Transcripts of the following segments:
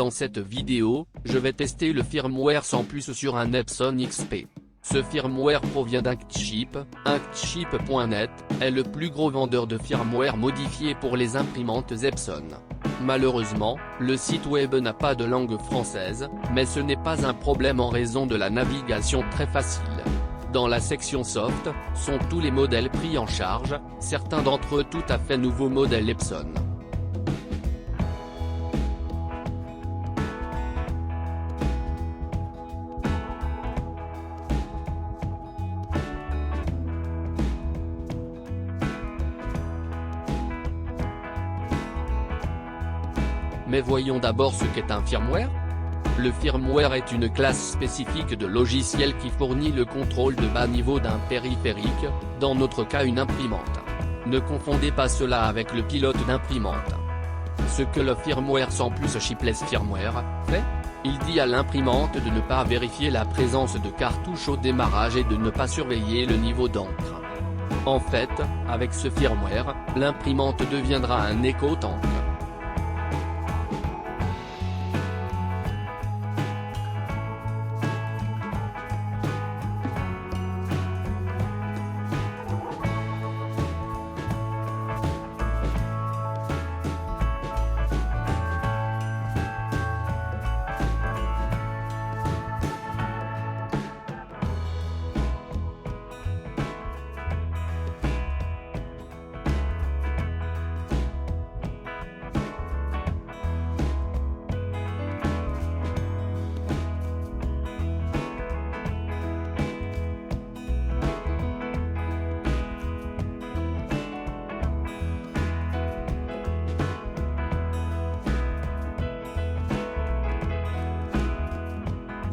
Dans cette vidéo, je vais tester le firmware sans puce sur un Epson XP. Ce firmware provient d'IncTchip. IncTchip.net est le plus gros vendeur de firmware modifié pour les imprimantes Epson. Malheureusement, le site web n'a pas de langue française, mais ce n'est pas un problème en raison de la navigation très facile. Dans la section Soft, sont tous les modèles pris en charge, certains d'entre eux tout à fait nouveaux modèles Epson. Mais voyons d'abord ce qu'est un firmware. Le firmware est une classe spécifique de logiciel qui fournit le contrôle de bas niveau d'un périphérique, dans notre cas une imprimante. Ne confondez pas cela avec le pilote d'imprimante. Ce que le firmware sans puce chipless firmware fait, il dit à l'imprimante de ne pas vérifier la présence de cartouches au démarrage et de ne pas surveiller le niveau d'encre. En fait, avec ce firmware, l'imprimante deviendra un éco-tank.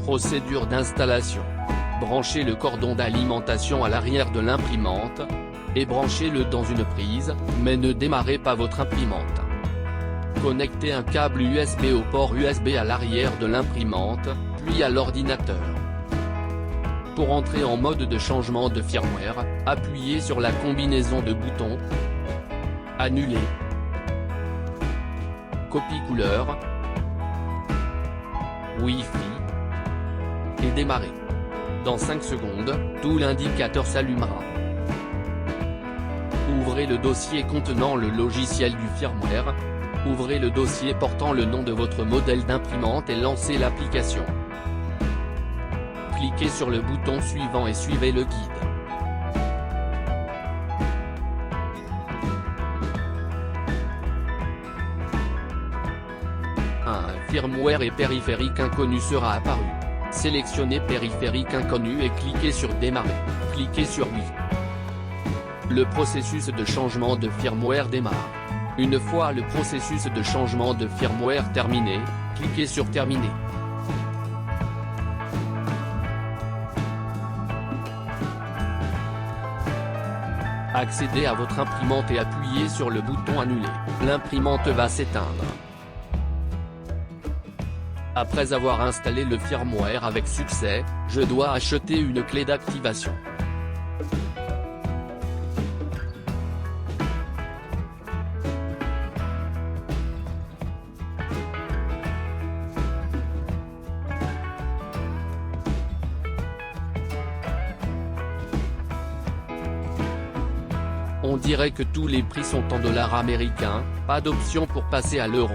Procédure d'installation. Branchez le cordon d'alimentation à l'arrière de l'imprimante, et branchez-le dans une prise, mais ne démarrez pas votre imprimante. Connectez un câble USB au port USB à l'arrière de l'imprimante, puis à l'ordinateur. Pour entrer en mode de changement de firmware, appuyez sur la combinaison de boutons. Annuler. Copie couleur. Wi-Fi. Et démarrer. Dans 5 secondes, tout l'indicateur s'allumera. Ouvrez le dossier contenant le logiciel du firmware. Ouvrez le dossier portant le nom de votre modèle d'imprimante et lancez l'application. Cliquez sur le bouton suivant et suivez le guide. Un firmware et périphérique inconnu sera apparu. Sélectionnez périphérique inconnu et cliquez sur démarrer. Cliquez sur oui. Le processus de changement de firmware démarre. Une fois le processus de changement de firmware terminé, cliquez sur terminer. Accédez à votre imprimante et appuyez sur le bouton annuler. L'imprimante va s'éteindre. Après avoir installé le firmware avec succès, je dois acheter une clé d'activation. On dirait que tous les prix sont en dollars américains, pas d'option pour passer à l'euro.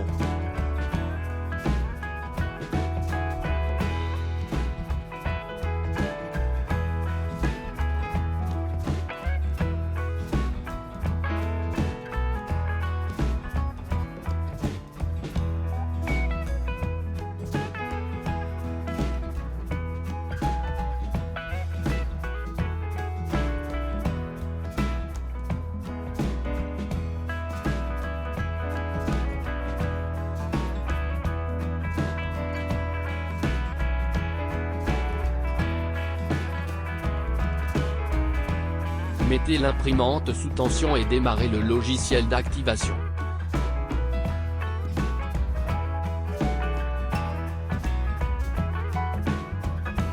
Mettez l'imprimante sous tension et démarrez le logiciel d'activation.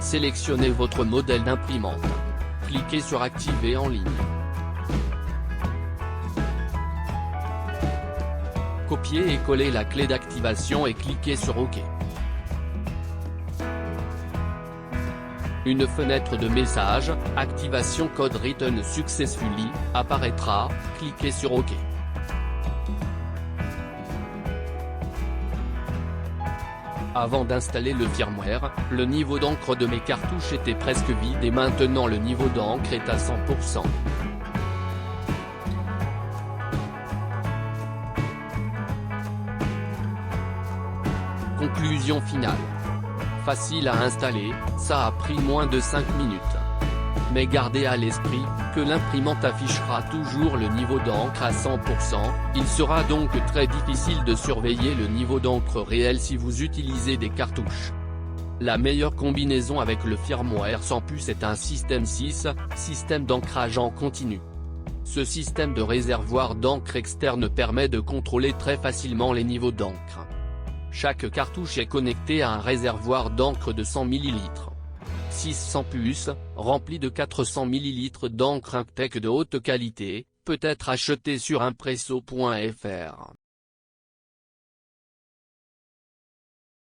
Sélectionnez votre modèle d'imprimante. Cliquez sur Activer en ligne. Copiez et collez la clé d'activation et cliquez sur OK. Une fenêtre de message, Activation Code Written Successfully, apparaîtra, cliquez sur OK. Avant d'installer le firmware, le niveau d'encre de mes cartouches était presque vide et maintenant le niveau d'encre est à 100%. Conclusion finale. Facile à installer, ça a pris moins de 5 minutes. Mais gardez à l'esprit, que l'imprimante affichera toujours le niveau d'encre à 100%, il sera donc très difficile de surveiller le niveau d'encre réel si vous utilisez des cartouches. La meilleure combinaison avec le firmware sans puce est un système 6, système d'ancrage en continu. Ce système de réservoir d'encre externe permet de contrôler très facilement les niveaux d'encre. Chaque cartouche est connectée à un réservoir d'encre de 100 ml. 600 puces, rempli de 400 ml d'encre Inktec de haute qualité, peut être acheté sur impresso.fr.